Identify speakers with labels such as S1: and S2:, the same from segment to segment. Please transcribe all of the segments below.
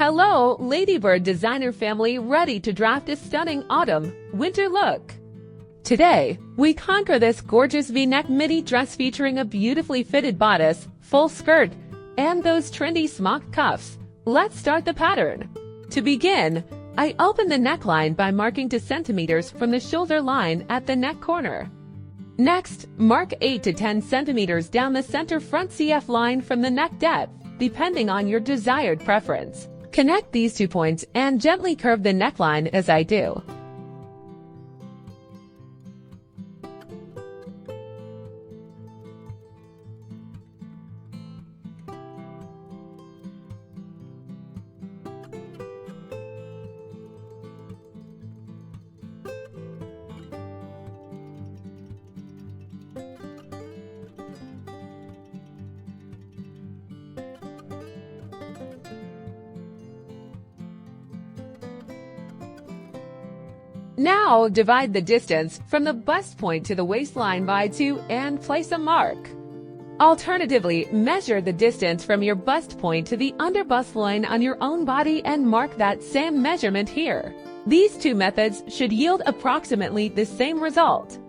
S1: Hello, Ladybird designer family, ready to draft a stunning autumn-winter look. Today, we conquer this gorgeous V-neck midi dress featuring a beautifully fitted bodice, full skirt, and those trendy smock cuffs. Let's start the pattern. To begin, I open the neckline by marking 2 centimeters from the shoulder line at the neck corner. Next, mark 8 to 10 centimeters down the center front CF line from the neck depth, depending on your desired preference. Connect these 2 points and gently curve the neckline as I do. Now, divide the distance from the bust point to the waistline by 2 and place a mark. Alternatively, measure the distance from your bust point to the under bust line on your own body and mark that same measurement here. These 2 methods should yield approximately the same result.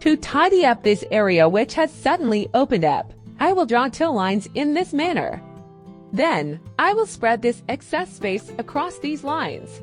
S1: To tidy up this area which has suddenly opened up, I will draw 2 lines in this manner. Then, I will spread this excess space across these lines.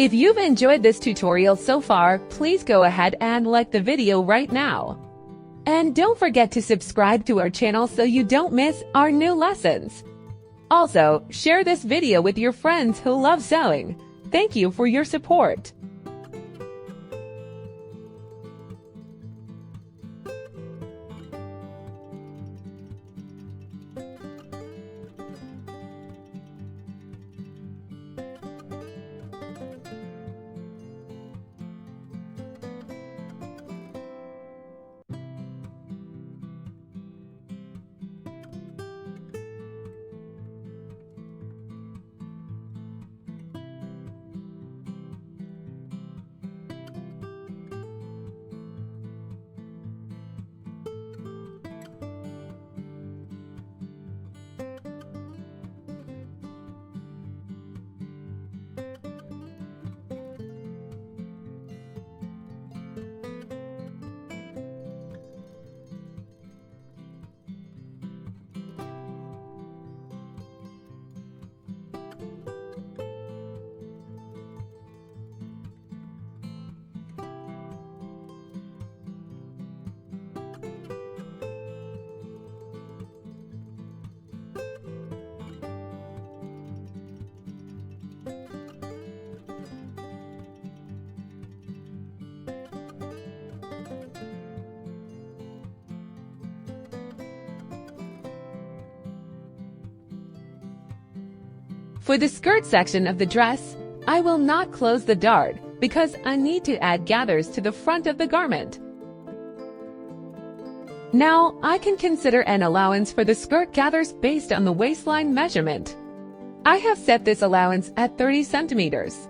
S1: If you've enjoyed this tutorial so far, please go ahead and like the video right now. And don't forget to subscribe to our channel so you don't miss our new lessons. Also, share this video with your friends who love sewing. Thank you for your support. For the skirt section of the dress, I will not close the dart because I need to add gathers to the front of the garment. Now, I can consider an allowance for the skirt gathers based on the waistline measurement. I have set this allowance at 30 centimeters.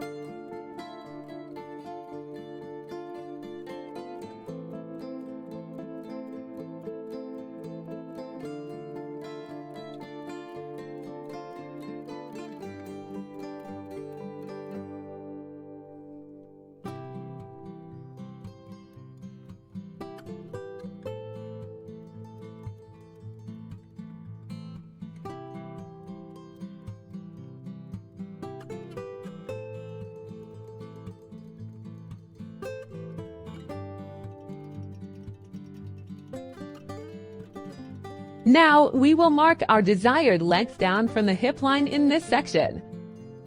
S1: Now, we will mark our desired length down from the hip line in this section.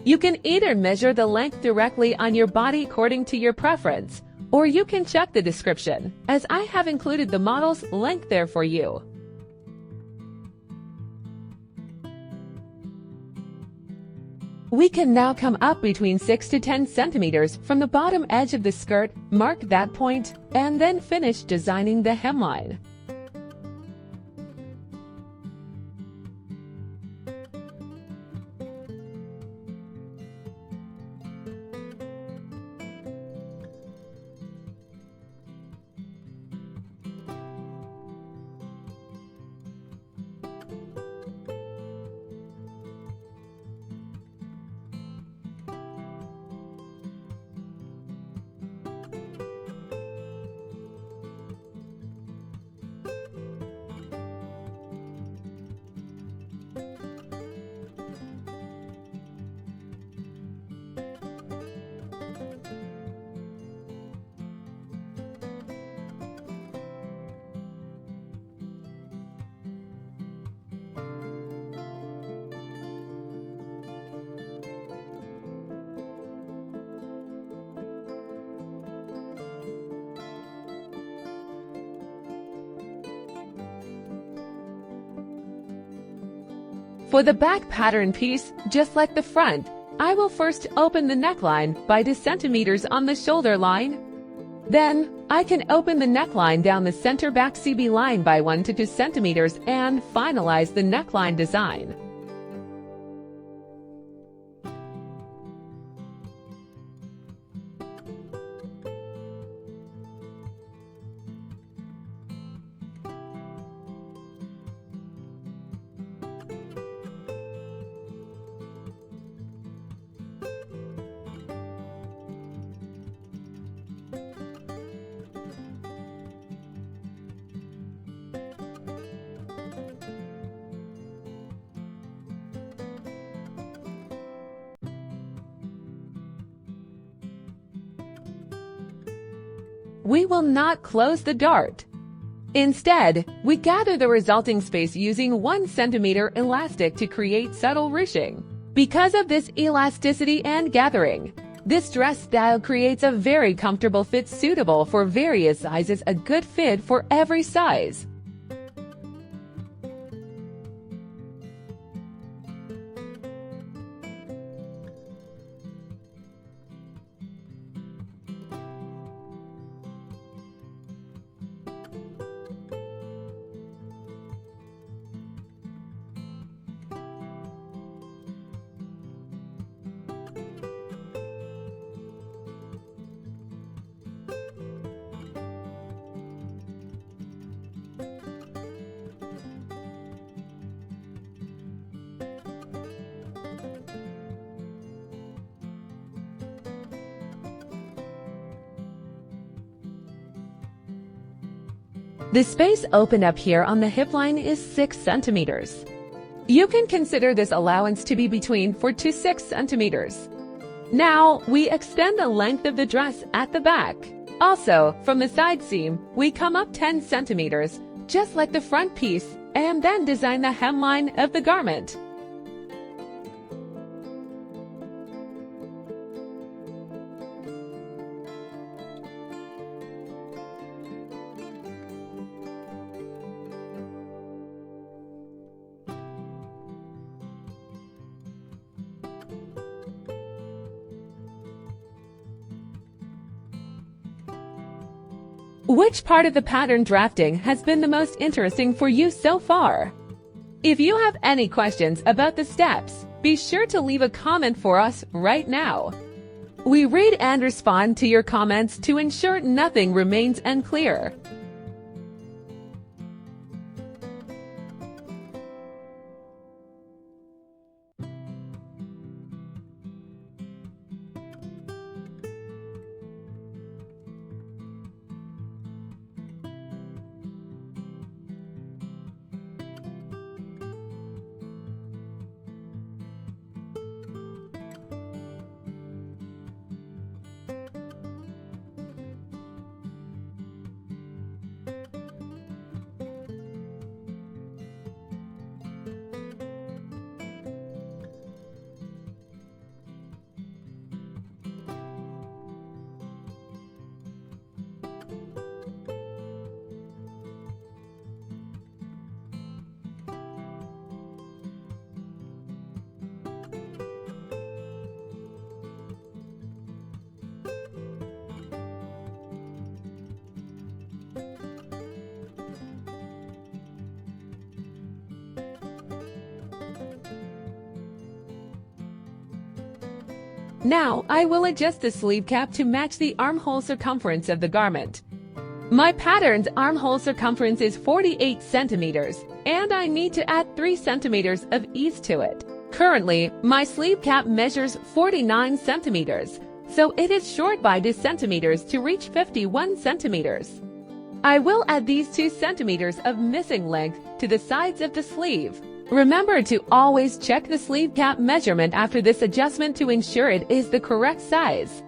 S1: You can either measure the length directly on your body according to your preference, or you can check the description, as I have included the model's length there for you. We can now come up between 6 to 10 centimeters from the bottom edge of the skirt, mark that point, and then finish designing the hemline. For the back pattern piece, just like the front, I will first open the neckline by 2 centimeters on the shoulder line. Then, I can open the neckline down the center back CB line by 1 to 2 centimeters and finalize the neckline design. We will not close the dart. Instead, we gather the resulting space using 1 centimeter elastic to create subtle ruching. Because of this elasticity and gathering, this dress style creates a very comfortable fit suitable for various sizes, a good fit for every size. The space opened up here on the hip line is 6 centimeters. You can consider this allowance to be between 4 to 6 centimeters. Now, we extend the length of the dress at the back. Also, from the side seam, we come up 10 centimeters, just like the front piece, and then design the hemline of the garment. Which part of the pattern drafting has been the most interesting for you so far? If you have any questions about the steps, be sure to leave a comment for us right now. We read and respond to your comments to ensure nothing remains unclear. Now, I will adjust the sleeve cap to match the armhole circumference of the garment. My pattern's armhole circumference is 48 centimeters, and I need to add 3 centimeters of ease to it. Currently, my sleeve cap measures 49 centimeters, so it is short by 2 centimeters to reach 51 centimeters. I will add these 2 centimeters of missing length to the sides of the sleeve. Remember to always check the sleeve cap measurement after this adjustment to ensure it is the correct size.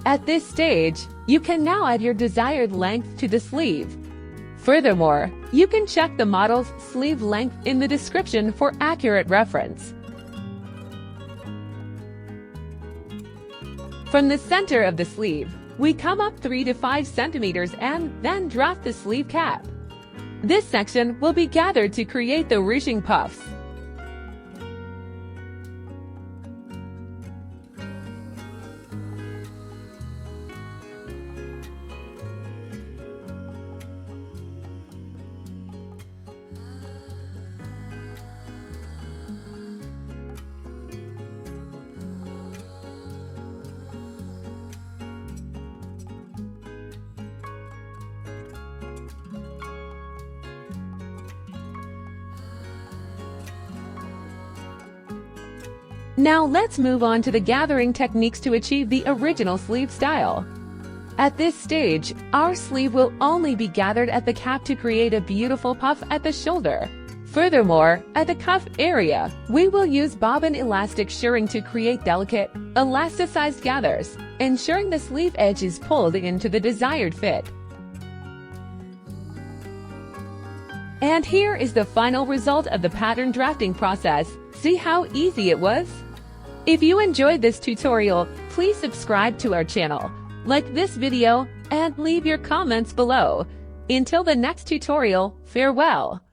S1: At this stage, you can now add your desired length to the sleeve. Furthermore, you can check the model's sleeve length in the description for accurate reference. From the center of the sleeve, we come up 3 to 5 centimeters and then draft the sleeve cap. This section will be gathered to create the ruching puffs. Now let's move on to the gathering techniques to achieve the original sleeve style. At this stage, our sleeve will only be gathered at the cap to create a beautiful puff at the shoulder. Furthermore, at the cuff area, we will use bobbin elastic shirring to create delicate, elasticized gathers, ensuring the sleeve edge is pulled into the desired fit. And here is the final result of the pattern drafting process. See how easy it was? If you enjoyed this tutorial, please subscribe to our channel, like this video, and leave your comments below. Until the next tutorial, farewell.